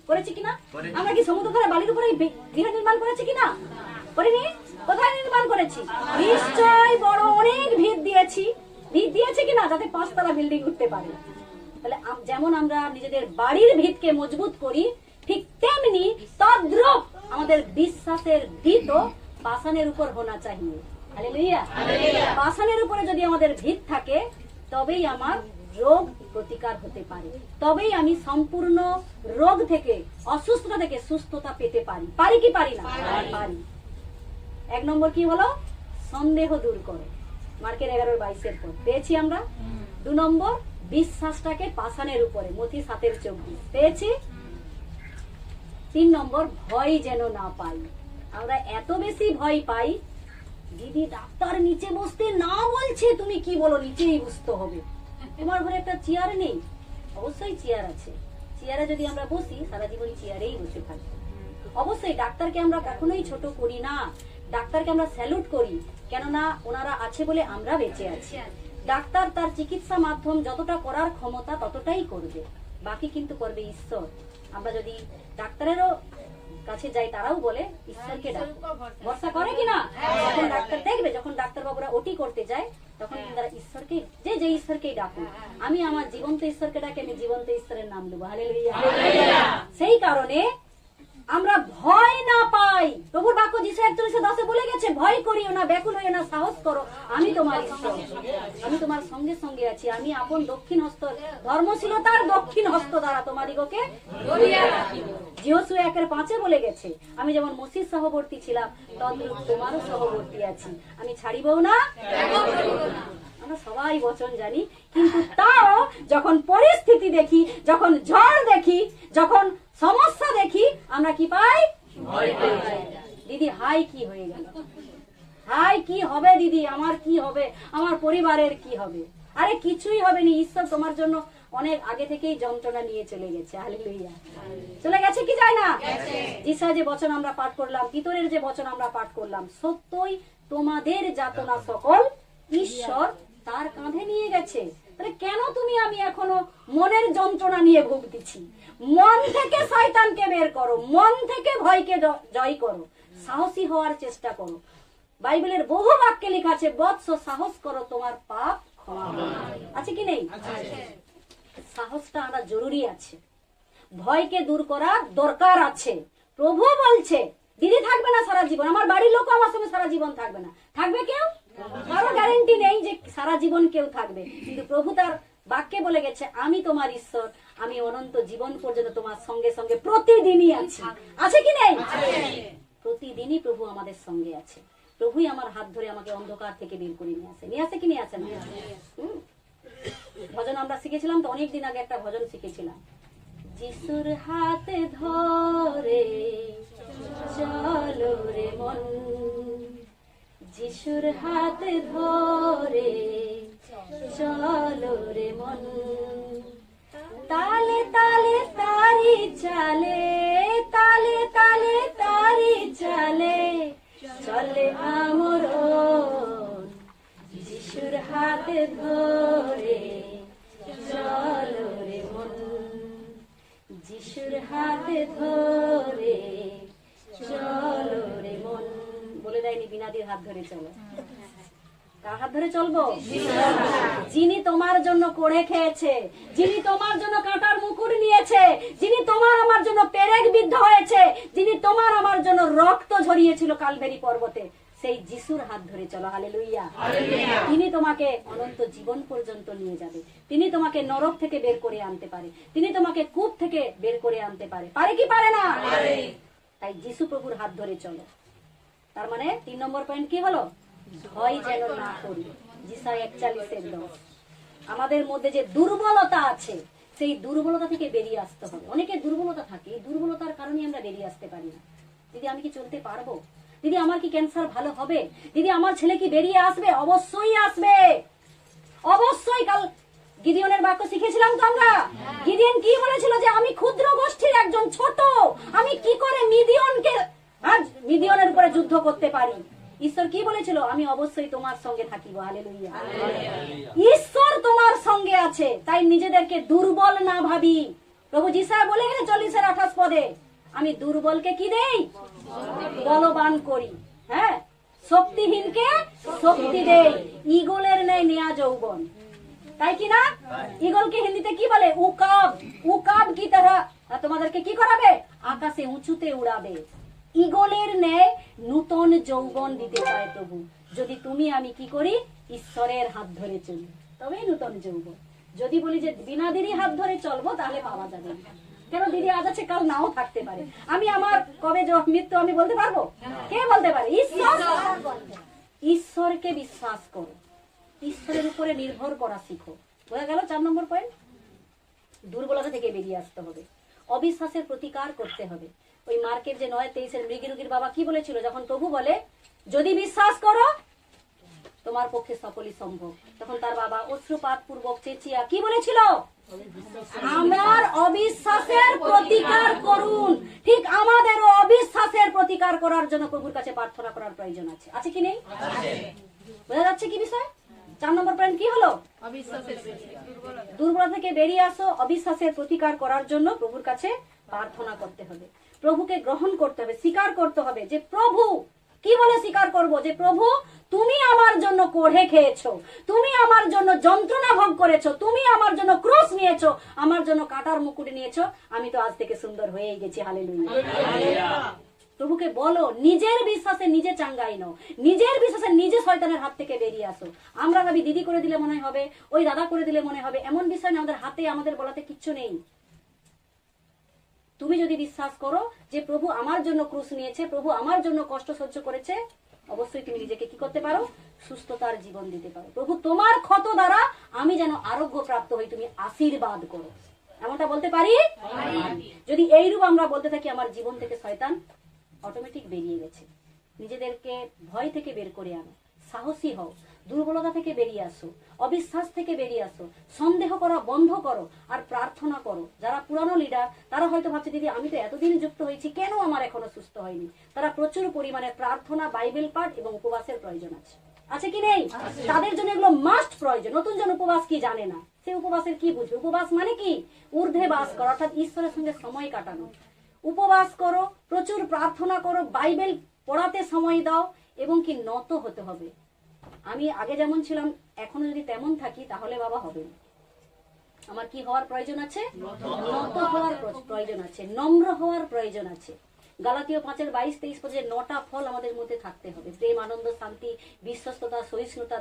করেছি কিনা? আমরা কি সমুদ্র ধারে বালির উপরে গৃহ নির্মাণ করেছি কিনা? করিনি? কোথায় নির্মাণ করেছি? নিশ্চয় বড় অনেক ভিত দিয়েছি কিনা, যাতে 5 তলা বিল্ডিং উঠতে পারে। তাহলে যেমন আমরা নিজেদের বাড়ির ভিতকে মজবুত করি, ঠিক তেমনি তদ্রূপ আমাদের বিশ্বাসের ভিতও পাষাণের উপর হোনা চাহিয়ে। হালেলুয়া। পাষাণের উপরে যদি আমাদের ভিত থাকে, তবেই আমার রোগ প্রতিকার হতে পারে, তবেই আমি সম্পূর্ণ রোগ থেকে, অসুস্থতা থেকে সুস্থতা পেতে পারি। পারি কি পারি না? পারি। 1 নম্বর কি হলো? সন্দেহ দূর করে। মার্কের 11-22 পদ পেয়েছি আমরা। 2 নম্বর, বিশ্বাসটাকে পাষাণের উপরে, মথি 7:24 পেয়েছি। 3 নম্বর, ভয় যেন না পাই। আমরা এত বেশি ভয় পাই, দিদি ডাক্তার নিচে বসতে না বলছে, তুমি কি বলো নিচেই বসতে হবে। তোমার ঘরে একটা চেয়ার নেই? অবশ্যই চেয়ার আছে। চেয়ারে যদি আমরা বসি, সারা জীবন চেয়ারেই বসে থাকি। অবশ্যই ডাক্তারকে আমরা কখনোই ছোট করি না, ডাক্তারকে আমরা স্যালুট করি, কেননা ওনারা আছে বলে আমরা বেঁচে আছি। ডাক্তার তার চিকিৎসা মাধ্যম যতটা করার ক্ষমতা ততটাই করবে, বাকি কিন্তু করবে ঈশ্বর। আমরা যদি ডাক্তারেরও কাছে যাই, তারাও বলে ঈশ্বরকে ডাকো, ভরসা করে কিনা? যখন ডাক্তার দেখবে, যখন ডাক্তার বাবুরা ওটি করতে যায়, তখন তারা ঈশ্বরকে, যে ঈশ্বরকেই ডাকুন। আমি আমার জীবন্ত ঈশ্বরকে ডাকি, আমি জীবন্ত ঈশ্বরের নাম নেবো। হালেলুয়া। সেই কারণে আমরা ভয় না পাই। প্রভুর বাক্য যিশু 41:10 বলে গেছে, ভয় করিও না, ব্যাকুল হইও না, সাহস করো, আমি তোমার ঈশ্বর, আমি তোমার সঙ্গে সঙ্গে আছি। আমি আপন দক্ষিণ হস্ত, ধর্মশীলতার দক্ষিণ হস্ত দ্বারা তোমাদিগকে ধরিয়া রাখিব। যিশু 1:5 বলে গেছে, আমি যেমন মসির সহবর্তী ছিলাম, তদ্রূপ তোমারও সহবর্তী আছি, আমি ছাড়িবও না, ত্যাগও করিব না। আমরা সবাই বচন জানি, কিন্তু তাও যখন পরিস্থিতি দেখি, যখন ঝড় দেখি, যখন সমস্যা দেখি, আমরা কি পাই? ভয় পাই। দিদি হাই কি হয়ে গেল, হাই কি হবে দিদি, আমার কি হবে, আমার পরিবারের কি হবে? আরে কিছুই হবে না, ঈশ্বর তোমার জন্য অনেক আগে থেকেই যন্ত্রণা নিয়ে চলে গেছে। হালেলুয়া। চলে গেছে কি যায় না? যিশা যে বচন আমরা পাঠ করলাম, পিতরের যে বচন আমরা পাঠ করলাম, সত্যই তোমাদের যাতনা সকল ঈশ্বর তার কাঁধে নিয়ে গেছে। তাহলে কেন তুমি আমি এখনো মনের যন্ত্রণা নিয়ে ভুগতেছি? মন থেকে শয়তানকে বের করো, মন থেকে ভয়কে জয় করো, সাহসী হওয়ার চেষ্টা করো। বাইবেলের বহু বাক্যে লেখা আছে, বৎস সাহস করো, তোমার পাপ ক্ষমা হবে। আছে কি নেই? সাহসটা আনা জরুরি আছে, ভয়কে দূর করা দরকার আছে। প্রভু বলছে দিদি থাকবে না সারা জীবন, আমার বাড়ির লোক আমার সঙ্গে সারা জীবন থাকবে না। থাকবে কেউ? কারো গ্যারেন্টি নেই যে সারা জীবন কেউ থাকবে, কিন্তু প্রভু তার বাক্যে বলে গেছে, আমি তোমার ঈশ্বর, আমি অনন্ত জীবন পর্যন্ত তোমার সঙ্গে সঙ্গে প্রতিদিনই আছি। আছে কি নেই? প্রতিদিনই প্রভু আমাদের সঙ্গে আছে। প্রভুই আমার হাত ধরে আমাকে অন্ধকার থেকে বের করে নিয়ে আসে। নিয়ে আসে কি নিয়ে আসে না? ভজন আমরা শিখেছিলাম তো, অনেকদিন আগে একটা ভজন শিখেছিলাম, যিশুর হাত ধরে চলো রে মন, যিশুর হাত ধরে চলো রে মন, তালে তালে তারি চালে, তালে তালে তারি চালে, চলে আমর যিশুর হাত ধরে চলো রে মন, যিশুর হাত ধরে চলো রে মন। বলে দেয়নি বিনাদির হাত ধরে চলো? কার হাত ধরে চলবো? যিনি তোমার জন্য কোড়ে খেয়েছে, যিনি তোমার জন্য কাঁটার মুকুট নিয়েছে, যিনি তোমার আমার জন্য পেরেক বিদ্ধ হয়েছে, যিনি তোমার আমার জন্য রক্ত ঝরিয়েছিল কালভেরি পর্বতে, সেই যিশুর হাত ধরে চলো। হালেলুয়া। তিনি তোমাকে অনন্ত জীবন পর্যন্ত নিয়ে যাবে। তিনি তোমাকে নরক থেকে বের করে আনতে পারে, তিনি তোমাকে কূপ থেকে বের করে আনতে পারে। পারে কি পারে না? তাই যিশু প্রভুর হাত ধরে চলো। তার মানে 3 নম্বর পয়েন্ট কি হলো? ভয় যেন না করি। যিশায় 41:10। আমাদের মধ্যে যে দুর্বলতা আছে, সেই দুর্বলতা থেকে বেরিয়ে আসতে হবে। অনেকের দুর্বলতা থাকে, এই দুর্বলতার কারণে আমরা বেরিয়ে আসতে পারি না। দিদি আমি কি চলতে পারবো? দিদি আমার কি ক্যান্সার ভালো হবে? দিদি আমার ছেলে কি বেরিয়ে আসবে? অবশ্যই আসবে, অবশ্যই। কাল গিদিয়নের বাক্য শিখেছিলাম তো আমরা। গিদিয়ন কি বলেছিল? যে আমি ক্ষুদ্র গোষ্ঠীর একজন ছোট, আমি কি করে মিদিয়নের উপরে যুদ্ধ করতে পারি? ঈশ্বর কি বলেছিল? আমি অবশ্যই তোমার সঙ্গে থাকিব। হালেলুয়া। ঈশ্বর তোমার সঙ্গে আছে, তাই নিজেদেরকে দুর্বল না ভাবি। প্রভু যিশায় বলে গেছে 40:28 আমি দুর্বলকে কি দেই? বলবান করি। হ্যাঁ, শক্তিহীনকে শক্তি দেই। ঈগলের ন্যায় নেয়া যৌবন, তাই কি না? ঈগলকে হিন্দিতে কি বলে? উকাব। উকাব কি তারা তোমাদেরকে কি করাবে? আকাশে উঁচুতে উড়াবে। ঈগলের ন্যায় নূতন যৌবন দিতে চায় প্রভু, যদি তুমি আমি কি করি? ঈশ্বরের হাত ধরে চলি, তবেই নূতন যৌবন। যদি বলি যে বিনাদিরই হাত ধরে চলবো, তাহলে পাওয়া যাবে না। কেন? দিদি আজ আছে, কাল নাও থাকতে পারে। আমি আমার কবে মৃত্যু আমি বলতে পারবো? কে বলতে পারে? ঈশ্বর। ঈশ্বরকে বিশ্বাস করো, ঈশ্বরের উপরে নির্ভর করা শিখো। বোঝা গেল 4 নম্বর পয়েন্ট। দুর্বলতা থেকে বেরিয়ে আসতে হবে, অবিশ্বাসের প্রতিকার করতে হবে। ওই মার্কের যে 9:23 মৃগী রোগীর বাবা কি বলেছিল? যখন প্রভু বলে যদি বিশ্বাস করো তোমার পক্ষে সকলই সম্ভব, তখন তার বাবা অশ্রুপাত পূর্বক চেঁচিয়া কি বলেছিল? আমার অবিশ্বাসের প্রতিকার করুন। ঠিক আমাদেরও অবিশ্বাসের প্রতিকার করার জন্য প্রভুর কাছে প্রার্থনা করার প্রয়োজন আছে। আছে কি নেই? বোঝা যাচ্ছে কি বিষয়? 4 নম্বর পয়েন্ট কি হলো? দুর্বলতা থেকে বেরিয়ে আসো, অবিশ্বাসের প্রতিকার করার জন্য প্রভুর কাছে প্রার্থনা করতে হবে, প্রভুকে গ্রহণ করতে হবে, স্বীকার করতে হবে যে প্রভু কি বলে স্বীকার করব? যে প্রভু তুমি আমার জন্য কোড়ে খেয়েছো, তুমি আমার জন্য যন্ত্রণা ভোগ করেছো, তুমি আমার জন্য ক্রুশ নিয়েছো, আমার জন্য কাঁটার মুকুট নিয়েছো, আমি তো আজ থেকে সুন্দর হয়েই গেছি। হালেলুয়া। প্রভুকে বলো, নিজের বিশ্বাসে নিজে চাঙ্গাই নাও, নিজের বিশ্বাসে নিজে শয়তানের হাত থেকে বেরিয়ে আসো। আমরা ভাবি দিদি করে দিলে মনে হবে, ওই দাদা করে দিলে মনে হবে, এমন বিষয় না। আমাদের হাতে আমাদের বলাতে কিচ্ছু নেই। তুমি যদি বিশ্বাস করো যে প্রভু আমার জন্য ক্রুশ নিয়েছে, প্রভু আমার জন্য কষ্ট সহ্য করেছে, অবশ্যই তুমি নিজেকে কি করতে পারো? সুস্থতার জীবন দিতে পারো। প্রভু তোমার ক্ষত দ্বারা আমি যেন আরোগ্য প্রাপ্ত হই, তুমি আশীর্বাদ করো, এমনটা বলতে পারি? যদি এইরূপ আমরা বলতে থাকি, আমার জীবন থেকে শয়তান অটোমেটিক বেরিয়ে গেছে। নিজেদেরকে ভয় থেকে বের করে আনো, সাহসী হও, দুর্বলতা থেকে বেরিয়ে আসো, অবিশ্বাস থেকে বেরিয়ে আসো, সন্দেহ করা বন্ধ করো, আর প্রার্থনা করো। যারা পুরানো লিডার তারা হয়তো ভাবছে দিদি আমি তো এতদিন যুক্ত হয়েছি, কেন আমার এখনো সুস্থ হয়নি? তারা প্রচুর পরিমাণে প্রার্থনা, বাইবেল পাঠ এবং উপবাসের প্রয়োজন আছে। আছে কি নেই? তাদের জন্য এগুলো মাস্ট প্রয়োজন। নতুন জন উপবাস কি জানে না, সে উপবাসের কি বুঝবে? উপবাস মানে কি? ঊর্ধ্বে বাস করা, অর্থাৎ ঈশ্বরের সঙ্গে সময় কাটানো। উপবাস করো, প্রচুর প্রার্থনা করো, বাইবেল পড়াতে সময় দাও, এবং কি নত হতে হবে। আমি আগে যেমন ছিলাম এখনো যদি তেমন থাকি তাহলে বাবা হবে না। আমার কি হওয়ার প্রয়োজন আছে? নত হওয়ার প্রয়োজন আছে, নম্র হওয়ার প্রয়োজন আছে। গালাতীয় 5:22-23 পর্যন্ত 9টা ফল আমাদের মধ্যে থাকতে হবে। প্রেম, আনন্দ, শান্তি, বিশ্বস্ততা, সহিষ্ণুতা,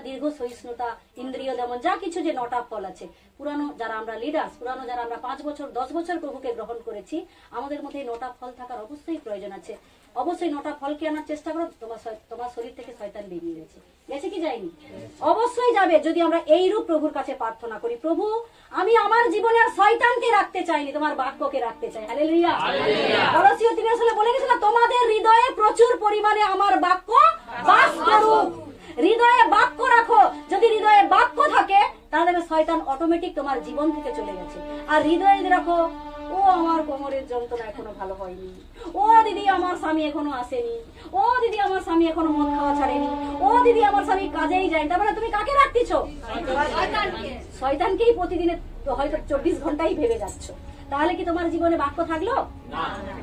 দীর্ঘ সহিষ্ণুতা, ইন্দ্রিয় দমন, যা কিছু যে 9টা ফল আছে। পুরানো যারা আমরা লিডার্স, পুরানো যারা আমরা 5 বছর 10 বছর প্রভুকে গ্রহণ করেছি, আমাদের মধ্যে 9টা ফল থাকার অবশ্যই প্রয়োজন আছে। অবশ্যই 9টা ফলকে আনার চেষ্টা করো। তোমার শরীর থেকে শয়তান বেরিয়ে গেছে, গেছে কি যায়নি? অবশ্যই যাবে যদি আমরা এইরূপ প্রভুর কাছে প্রার্থনা করি, প্রভু আমি আমার জীবনে আর শয়তানকে রাখতে চাইনি, তোমার বাক্যকে রাখতে চাই। হালেলুয়া। কলসীয় 3:16 বলে গেছে না, তোমাদের হৃদয়ে প্রচুর পরিমাণে আমার বাক্য বাস করুক। হৃদয়ে বাক্য রাখো। যদি হৃদয়ে বাক্য থাকে তাহলে শয়তান অটোমেটিক তোমার জীবন থেকে চলে গেছে। আর হৃদয়ে রাখো, ও আমার কোমরের যন্ত্রণা এখনো ভালো হয়নি, ও দিদি আমার স্বামী এখনো আসেনি, ও দিদি আমার স্বামী এখনো মদ খাওয়া ছাড়েনি, ও দিদি আমার স্বামী কাজেই যায়। তারপরে তুমি কাকে রাখতেছো? শয়তানকেই প্রতিদিনে হয়তো 24 ঘন্টাই ভেবে যাচ্ছ। তাহলে কি তোমার জীবনে বাক্য থাকলো?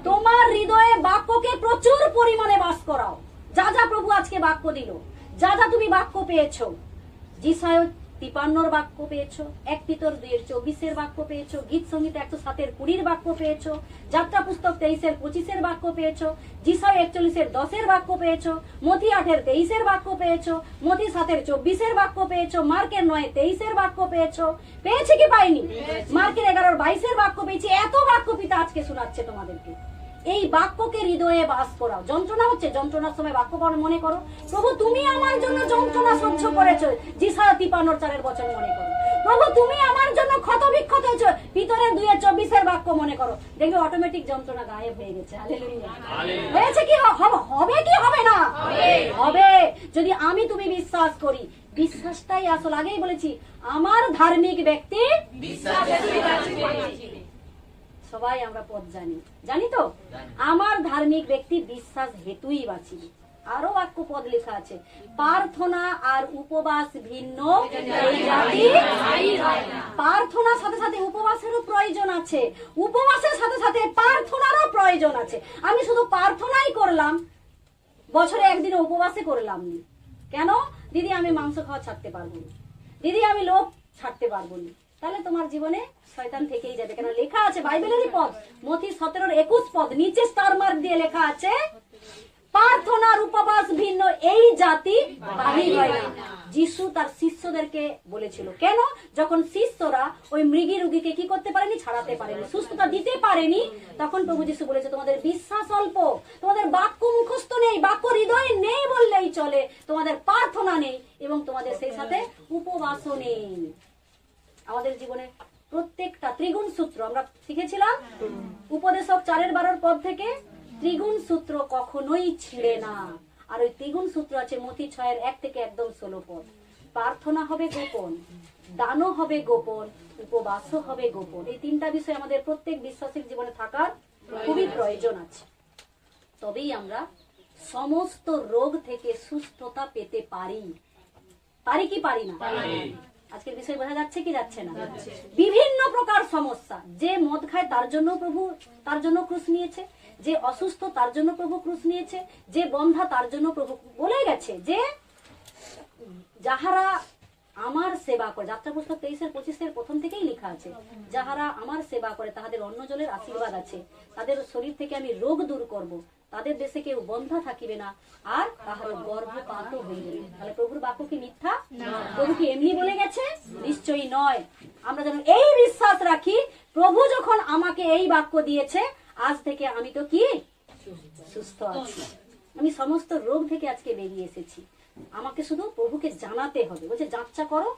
তোমার হৃদয়ে বাক্যকে প্রচুর পরিমাণে বাস করাও। যা যা প্রভু আজকে বাক্য দিল, যা যা তুমি বাক্য পেয়েছো, যিশায় 53 বাক্য পেয়েছো, 1 পিতর 2:24 বাক্য পেয়েছো, গীত সংগীত 107:20 বাক্য পেয়েছো, যাত্রা পুস্তক 23:25 বাক্য পেয়েছো, যিশায় 41:10 বাক্য পেয়েছো, মথি 8:23 বাক্য পেয়েছো, মথি 7:24 বাক্য পেয়েছো, মার্কের 9:23 বাক্য পেয়েছো। পেয়েছে কি পাইনি? মার্কের 11:22 বাক্য পেয়েছি। এত বাক্য পিতা আজকে শোনাচ্ছে তোমাদেরকে। এই বাক্যকে হৃদয়ে বাস করাও। যন্ত্রণা হচ্ছে, যন্ত্রণার সময় বাক্য মনে করো, প্রভু তুমি আমার জন্য যন্ত্রণা সহ্য করেছো, যিশায় 53:4 বচন মনে করো। প্রভু তুমি আমার জন্য ক্ষত বিক্ষত হয়েছো, পিতরের 2:24 বাক্য মনে করো। দেখবে অটোমেটিক যন্ত্রণা গায়েব হয়ে গেছে। হালেলুয়া। হয়েছে কি? হবে কি হবে না? হবে। যদি আমি তুমি বিশ্বাস করি, বিশ্বাসটাই আসল। আগেই বলেছি, আমার ধার্মিক ব্যক্তি সবাই আমরা পথ জানি তো, আমার ধার্মিক ব্যক্তি বিশ্বাস হেতুই বাঁচিবে। আরো বাক্য পদ লেখা আছে, প্রার্থনা আর উপবাস ভিন্ন, প্রার্থনার সাথে সাথে উপবাসেরও প্রয়োজন আছে, উপবাসের সাথে সাথে প্রার্থনারও প্রয়োজন আছে। আমি শুধু প্রার্থনাই করলাম, বছরে একদিনে উপবাসে করলাম না। কেন? দিদি আমি মাংস খাওয়া ছাড়তে পারবো না, দিদি আমি লোভ ছাড়তে পারবো না, তাহলে তোমার জীবনে শয়তান থেকেই যাবে। কেন? লেখা আছে বাইবেলেরই পদ, মথি 17:21 পদ, নিচে স্টার মার্ক দিয়ে লেখা আছে, প্রার্থনার উপবাস ভিন্ন, এই জাতি বাহির হয় না। যিশু তার শিষ্যদেরকে বলেছিল। কেন? যখন শিষ্যরা ওই মৃগী রোগীকে কি করতে পারেনি? ছাড়াতে পারেনি, সুস্থতা দিতে পারেনি, তখন প্রভু যিশু বলেছে তোমাদের বিশ্বাস অল্প, তোমাদের বাক্য মুখস্থ নেই, বাক্য হৃদয়ে নেই বললেই চলে, তোমাদের প্রার্থনা নেই এবং তোমাদের সেই সাথে উপবাসও নেই। আমাদের জীবনে প্রত্যেকটা ত্রিগুণ সূত্র আমরা শিখেছিলাম উপদেশক 4:12 পদ থেকে, ত্রিগুণ সূত্র কখনোই ছিঁড়ে না। আর ওই ত্রিগুণ সূত্র আছে মথি 6:1 থেকে একদম 16 পদ। প্রার্থনা হবে গোপন, দানও হবে গোপন, উপবাসও হবে গোপন। এই 3টা বিষয় আমাদের প্রত্যেক বিশ্বাসীর জীবনে থাকার খুবই প্রয়োজন আছে। তবেই আমরা সমস্ত রোগ থেকে সুস্থতা পেতে পারি। পারি কি পারি না? আজকের বিষয় বোঝা যাচ্ছে কি যাচ্ছে না? বিভিন্ন প্রকার সমস্যা, যে মদ খায় তার জন্য প্রভু তার জন্য ক্রুশ নিয়েছে, যে অসুস্থ তার জন্য প্রভু ক্রুশ নিয়েছে, যে বন্ধা তার জন্য প্রভু বলে গেছে যে যাহারা আমার সেবা করে, যাত্রা পুস্তক 23:25 প্রথম থেকেই লেখা আছে, যাহারা আমার সেবা করে তাহাদের অন্ন জলের আশীর্বাদ আছে, তাদের শরীর থেকে আমি রোগ দূর করব, তাদের দেশে কেউ বন্ধা থাকিবে না, আর তাহার গর্ভপাত হইবে না। তাহলে প্রভুর বাক্য কি মিথ্যা? প্রভু কি এমনি বলে গেছে? নিশ্চয়ই নয়। আমরা যেন এই বিশ্বাস রাখি, প্রভু যখন আমাকে এই বাক্য দিয়েছে, আজ থেকে আমি তো কি সুস্থ আছি, আমি সমস্ত রোগ থেকে আজকে বেরিয়ে এসেছি। আমাকে শুধু প্রভুকে জানাতে হবে। বলছে যাচ্চা করো,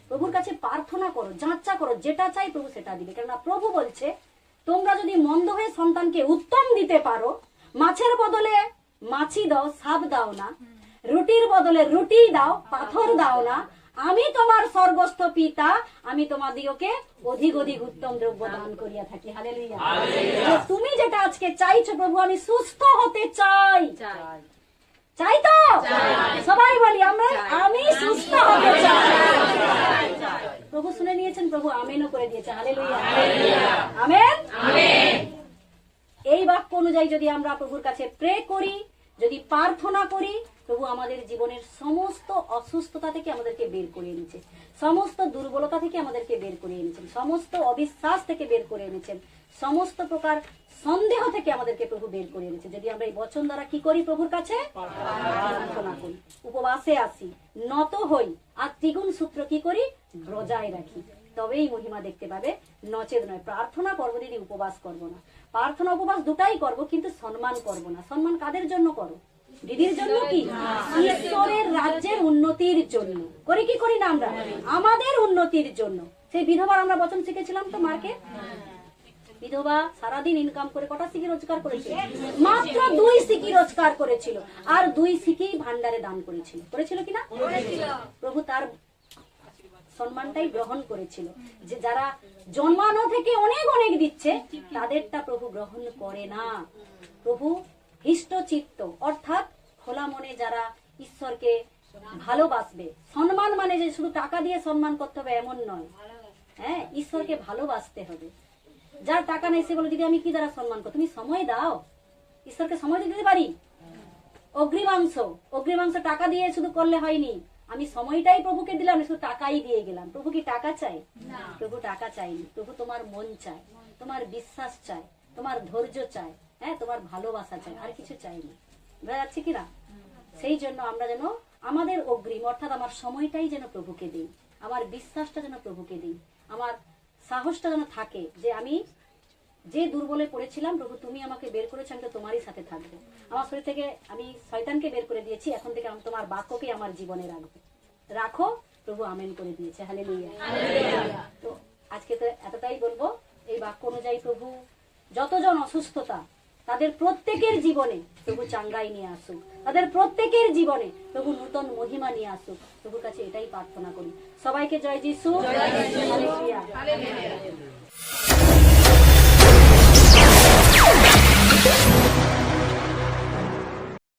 প্রভুর কাছে প্রার্থনা করো, যাচ্চা করো, যেটা চাই প্রভু সেটা দিবে। কেননা প্রভু বলছে তোমরা যদি মন্দ হয়ে সন্তানকে উত্তম দিতে পারো, মাছের বদলে মাছি দাও, সাপ দাও না, রুটির বদলে রুটি দাও, পাথর দাও না, আমি তোমার স্বর্গস্থ পিতা, আমি তোমাদিগকে অধিক অধিক উত্তম দ্রব্য দান করিয়া থাকি। হালেলুয়া। তুমি যেটা আজকে চাইছো, প্রভু আমি সুস্থ হতে চাই, চাই তো? সবাই বলি আমরা, আমি সুস্থ হতে চাই। প্রভু শুনে নিয়েছেন, প্রভু আমেনও করে দিয়েছে। Hallelujah, amen. এই বাক্য অনুযায়ী যদি আমরা প্রভুর কাছে প্রে করি, যদি প্রার্থনা করি, প্রভু আমাদের জীবনের সমস্ত অসুস্থতা থেকে আমাদেরকে বের করে এনেছে, সমস্ত দুর্বলতা থেকে আমাদেরকে বের করে এনেছেন, সমস্ত অবিশ্বাস থেকে বের করে এনেছেন, সমস্ত প্রকার সন্দেহ থেকে আমাদেরকে প্রভু বের করে এনেছে। যদি আমরা এই বচন দ্বারা কি করি, প্রভুর কাছে প্রার্থনা করি, উপবাসে আসি, নত হই, আর ত্রিগুণ সূত্র কি করি, বজায় রাখি, তবেই মহিমা দেখতে পাবে। নচেত নয়। প্রার্থনা করবো দিদি, উপবাস করবো না। প্রার্থনা উপবাস দুটাই করব, কিন্তু সম্মান করব না। সম্মান কাদের জন্য করো? দিদির জন্য কি? ঈশ্বরের রাজ্যের উন্নতির জন্য করি কি করি না আমরা? আমাদের উন্নতির জন্য। সেই বিধবার আমরা বচন শিখেছিলাম তো মার্কে। বিধবা সারাদিন ইনকাম করে কটা সিকি রোজগার করেছিল? মাত্র 2 সিকি রোজগার করেছিল, আর 2 সিকি ভান্ডারে দান করেছিল। করেছিল কিনা? প্রভু তার সম্মানটাই গ্রহণ করেছিল। যে যারা জন্মানো থেকে অনেক অনেক দিচ্ছে, তাদেরটা প্রভু গ্রহণ করে না। প্রভু হৃষ্টচিত্ত, অর্থাৎ খোলা মনে যারা ঈশ্বরকে ভালোবাসবে। সম্মান মানে যে শুধু টাকা দিয়ে সম্মান করতে হবে এমন নয়। হ্যাঁ, ঈশ্বরকে ভালোবাসতে হবে। যার টাকা নেই সে বলে দিদি আমি কি দ্বারা সম্মান করব? তুমি সময় দাও, ঈশ্বরকে সময় দিতে পারি। অগ্রিমাংশ টাকা দিয়ে শুধু করলে হয়নি। আমি সময়টাই প্রভুকে দিলাম, শুধু টাকাই দিয়ে গেলাম। প্রভু কি টাকা চাই? প্রভু টাকা চাইনি। প্রভু তোমার মন চায়, তোমার বিশ্বাস চায়, তোমার ধৈর্য চায়, হ্যাঁ, তোমার ভালোবাসা চাই, আর কিছু চাইনি। বোঝা যাচ্ছে কিনা? সেই জন্য আমরা যেন আমাদের অগ্রিম, অর্থাৎ আমার সময়টাই যেন প্রভুকে দিই, আমার বিশ্বাসটা যেন প্রভুকে দিই, আমার সাহসটা যেন থাকে যে আমি যে দুর্বলে পড়েছিলাম, প্রভু তুমি আমাকে বের করেছো, আমি তো তোমারই সাথে থাকবো। আমার শরীর থেকে আমি শয়তানকে বের করে দিয়েছি, এখন থেকে আমি তোমার বাক্যকে আমার জীবনে রাখবো। রাখো, প্রভু আমেন করে দিয়েছে। হালেলুয়া। তো আজকে তো এতটাই বলবো। এই বাক্য অনুযায়ী প্রভু যতজন অসুস্থতা, তাদের প্রত্যেকের জীবনে প্রভু চাঙ্গাই নিয়ে আসুক, তাদের প্রত্যেকের জীবনে প্রভু নূতন মহিমা নিয়ে আসুক। প্রভুর কাছে এটাই প্রার্থনা করি। সবাইকে জয় যিশু। হালেলুয়া।